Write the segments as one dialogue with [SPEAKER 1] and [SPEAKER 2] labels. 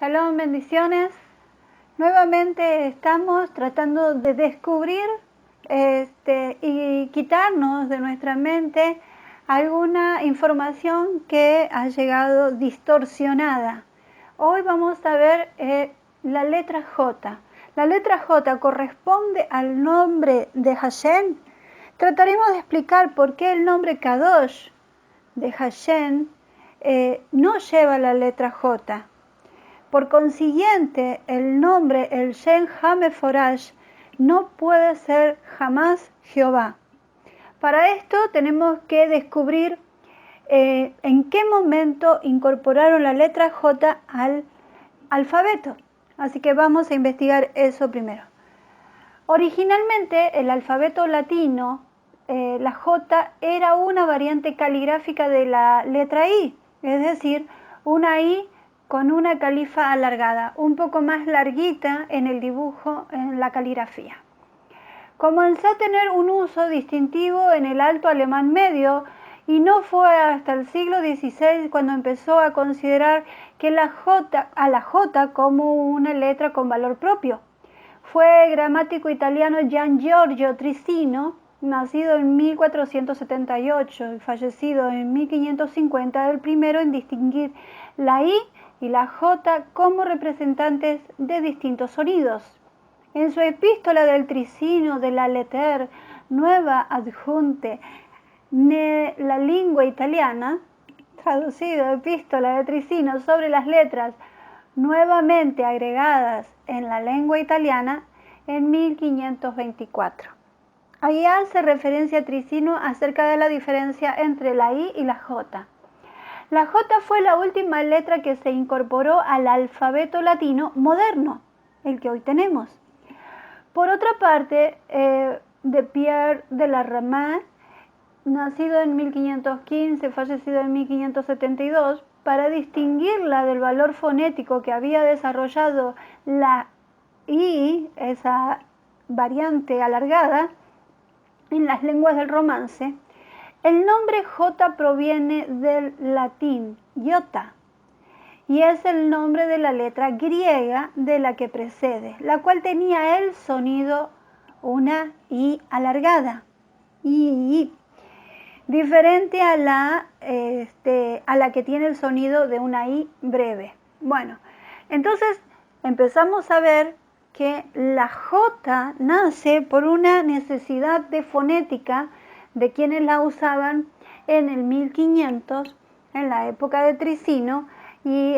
[SPEAKER 1] Shalom, bendiciones. Nuevamente estamos tratando de descubrir y quitarnos de nuestra mente alguna información que ha llegado distorsionada. Hoy vamos a ver la letra J. La letra J corresponde al nombre de Hashem. Trataremos de explicar por qué el nombre Kadosh de Hashem no lleva la letra J. Por consiguiente, el nombre, el Shem HaMeforash, no puede ser jamás Jehová. Para esto tenemos que descubrir en qué momento incorporaron la letra J al alfabeto. Así que vamos a investigar eso primero. Originalmente, el alfabeto latino, la J, era una variante caligráfica de la letra I, es decir, una I con una califa alargada, un poco más larguita en el dibujo, en la caligrafía. Comenzó a tener un uso distintivo en el alto alemán medio y no fue hasta el siglo XVI cuando empezó a considerar que a la J como una letra con valor propio. Fue el gramático italiano Gian Giorgio Trissino, nacido en 1478 y fallecido en 1550, el primero en distinguir la I y la J como representantes de distintos sonidos. En su epístola del Trissino de la Letter Nueva Adjunte la lengua italiana, traducido epístola de Trissino sobre las letras nuevamente agregadas en la lengua italiana en 1524. Ahí hace referencia a Trissino acerca de la diferencia entre la I y la J. La J fue la última letra que se incorporó al alfabeto latino moderno, el que hoy tenemos. Por otra parte, de Pierre de la Ramée, nacido en 1515, fallecido en 1572, para distinguirla del valor fonético que había desarrollado la I, esa variante alargada, en las lenguas del romance, el nombre J proviene del latín iota y es el nombre de la letra griega de la que precede, la cual tenía el sonido una I alargada, I, diferente a la que tiene el sonido de una I breve. Bueno, entonces empezamos a ver que la J nace por una necesidad de fonética de quienes la usaban en el 1500, en la época de Trissino, y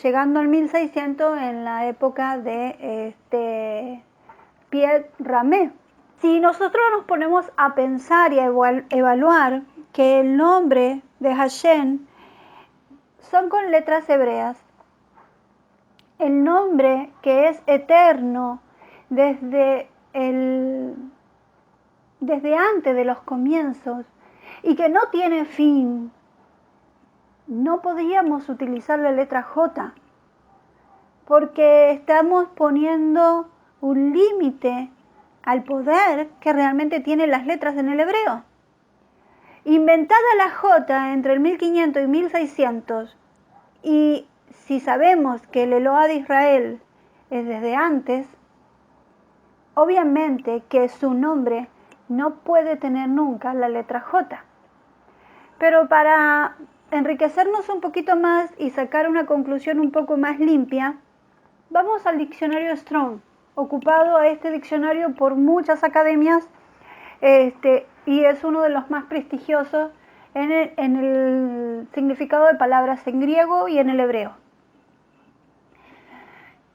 [SPEAKER 1] llegando al 1600 en la época de Pierre Ramée. Si nosotros nos ponemos a pensar y a evaluar que el nombre de Hashem son con letras hebreas, el nombre que es eterno desde antes de los comienzos y que no tiene fin, no podíamos utilizar la letra J porque estamos poniendo un límite al poder que realmente tienen las letras en el hebreo. Inventada la J entre el 1500 y 1600, y si sabemos que el Eloá de Israel es desde antes, obviamente que su nombre no puede tener nunca la letra J. Pero para enriquecernos un poquito más y sacar una conclusión un poco más limpia, vamos al diccionario Strong, ocupado a este diccionario por muchas academias, y es uno de los más prestigiosos en el significado de palabras en griego y en el hebreo.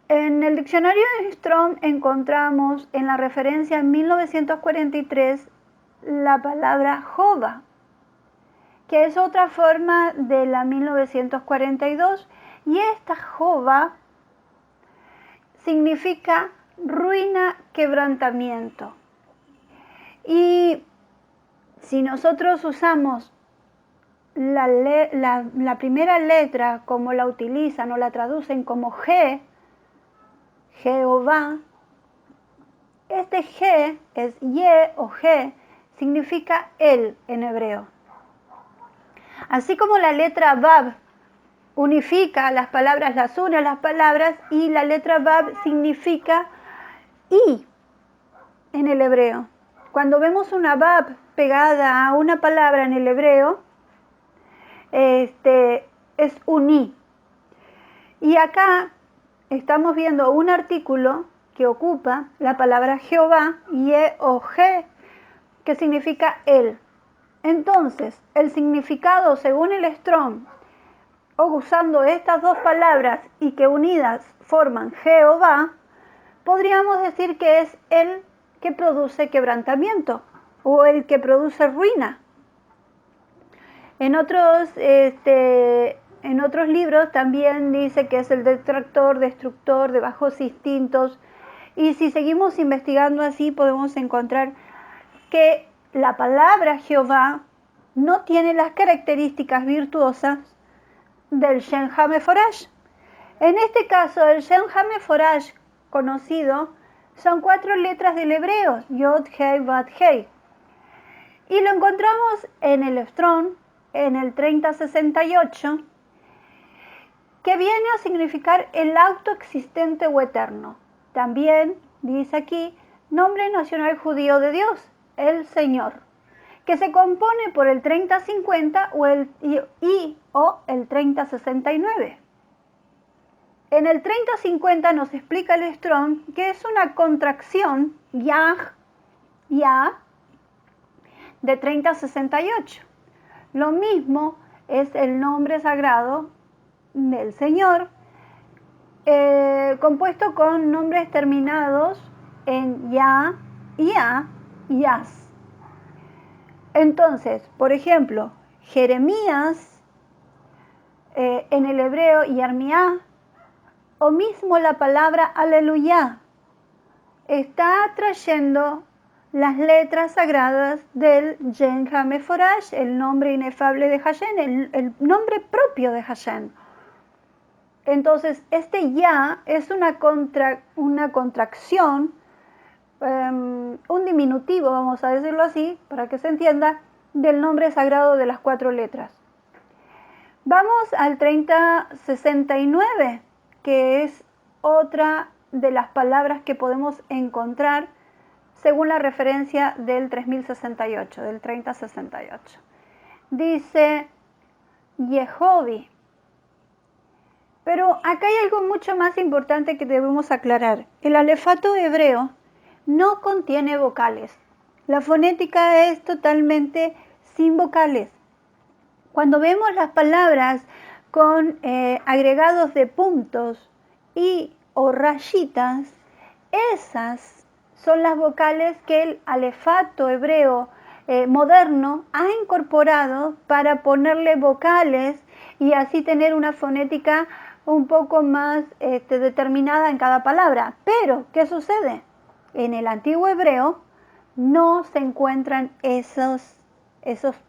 [SPEAKER 1] En el diccionario Strong encontramos en la referencia en 1943 la palabra Jova, que es otra forma de la 1942, y esta Jova significa ruina, quebrantamiento. Y si nosotros usamos la primera letra como la utilizan o la traducen como G, Jehová, este G es Ye o G, significa él en hebreo. Así como la letra Vav unifica las palabras, las une a las palabras, y la letra Bab significa y en el hebreo. Cuando vemos una Bab pegada a una palabra en el hebreo, es un i. Y acá estamos viendo un artículo que ocupa la palabra Jehová, Ye-o-Je, que significa él. Entonces, el significado según el Strong, o usando estas dos palabras y que unidas forman Jehová, podríamos decir que es el que produce quebrantamiento o el que produce ruina. En otros libros también dice que es el destructor de bajos instintos, y si seguimos investigando así podemos encontrar que la palabra Jehová no tiene las características virtuosas del Shem HaMeforash. En este caso, el Shem HaMeforash conocido son 4 letras del hebreo, Yod, Hei, Vav, Hei. Y lo encontramos en el Strong, en el 3068, que viene a significar el autoexistente o eterno. También dice aquí, nombre nacional judío de Dios, el Señor, que se compone por el 3050 o el 3069. En el 3050 nos explica el Strong que es una contracción, Yah, de 3068. Lo mismo es el nombre sagrado del Señor, compuesto con nombres terminados en Ya, Yas. Entonces, por ejemplo, Jeremías, en el hebreo Yermiá, o mismo la palabra aleluya, está trayendo las letras sagradas del Shem HaMeforash, el nombre inefable de Hashem, el nombre propio de Hashem. Entonces, este ya es una contracción, un diminutivo, vamos a decirlo así, para que se entienda, del nombre sagrado de las 4 letras. Vamos al 3069, que es otra de las palabras que podemos encontrar según la referencia del 3068, del 3068. Dice Yehovi. Pero acá hay algo mucho más importante que debemos aclarar. El alefato hebreo no contiene vocales. La fonética es totalmente sin vocales. Cuando vemos las palabras con agregados de puntos o rayitas, esas son las vocales que el alefato hebreo moderno ha incorporado para ponerle vocales y así tener una fonética un poco más determinada en cada palabra. Pero, ¿qué sucede? En el antiguo hebreo no se encuentran esos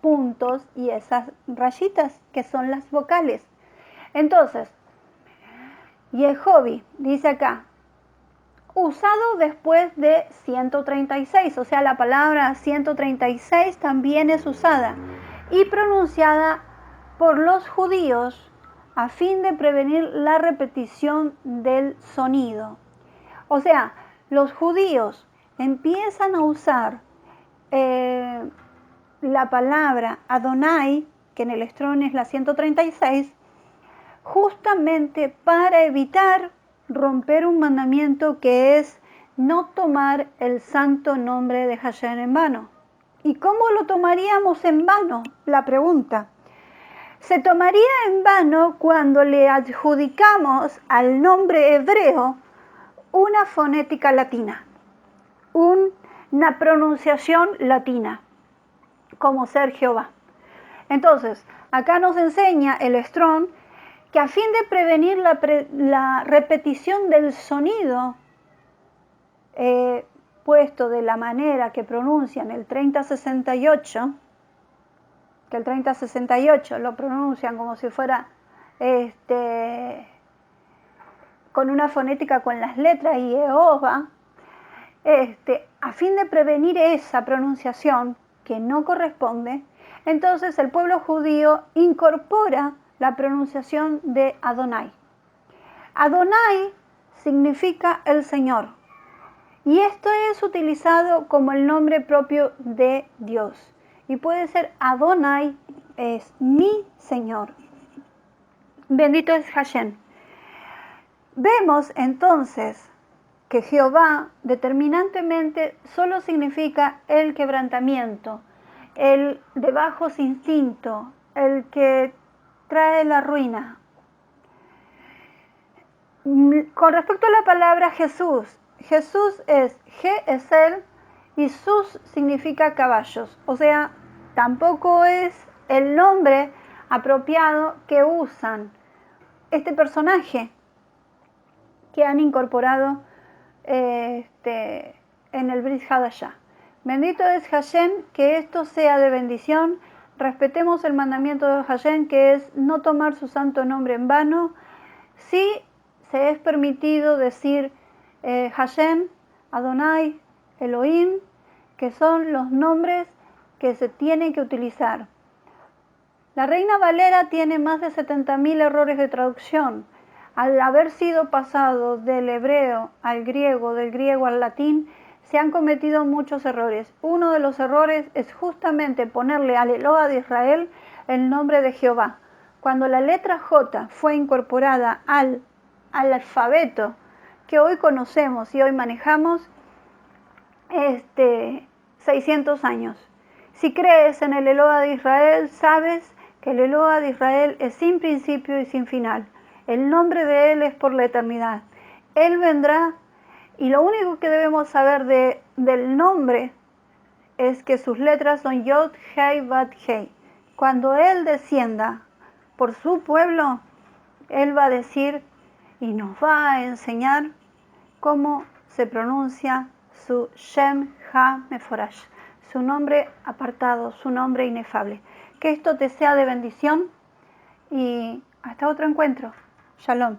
[SPEAKER 1] puntos y esas rayitas que son las vocales. Entonces, Yehovi dice acá, usado después de 136, o sea, la palabra 136 también es usada y pronunciada por los judíos a fin de prevenir la repetición del sonido. O sea, los judíos empiezan a usar la palabra Adonai, que en el Strong es la 136, justamente para evitar romper un mandamiento que es no tomar el santo nombre de Hashem en vano. ¿Y cómo lo tomaríamos en vano? La pregunta. Se tomaría en vano cuando le adjudicamos al nombre hebreo una fonética latina, una pronunciación latina, como ser Jehová. Entonces, acá nos enseña el Strong que a fin de prevenir la repetición del sonido puesto de la manera que pronuncian el 3068, que el 3068 lo pronuncian como si fuera con una fonética con las letras y Jehová, a fin de prevenir esa pronunciación que no corresponde, entonces el pueblo judío incorpora la pronunciación de Adonai. Adonai significa el Señor. Y esto es utilizado como el nombre propio de Dios. Y puede ser Adonai, es mi Señor. Bendito es Hashem. Vemos entonces que Jehová determinantemente solo significa el quebrantamiento, el de bajos instintos, el que trae la ruina. Con respecto a la palabra Jesús, Jesús es Él y Sus significa caballos, o sea, tampoco es el nombre apropiado que usan este personaje que han incorporado en el Brit Hadashah. Bendito es Hashem, que esto sea de bendición. Respetemos el mandamiento de Hashem, que es no tomar su santo nombre en vano. Sí se es permitido decir Hashem, Adonai, Elohim, que son los nombres que se tienen que utilizar. La Reina Valera tiene más de 70.000 errores de traducción. Al haber sido pasado del hebreo al griego, del griego al latín, se han cometido muchos errores. Uno de los errores es justamente ponerle al Eloah de Israel el nombre de Jehová. Cuando la letra J fue incorporada al alfabeto que hoy conocemos y hoy manejamos, 600 años. Si crees en el Eloah de Israel, sabes que el Eloah de Israel es sin principio y sin final. El nombre de Él es por la eternidad. Él vendrá y lo único que debemos saber del nombre es que sus letras son Yod, Hei, Bat, Hei. Cuando Él descienda por su pueblo, Él va a decir y nos va a enseñar cómo se pronuncia su Shem Ha-Meforash, su nombre apartado, su nombre inefable. Que esto te sea de bendición y hasta otro encuentro. Shalom.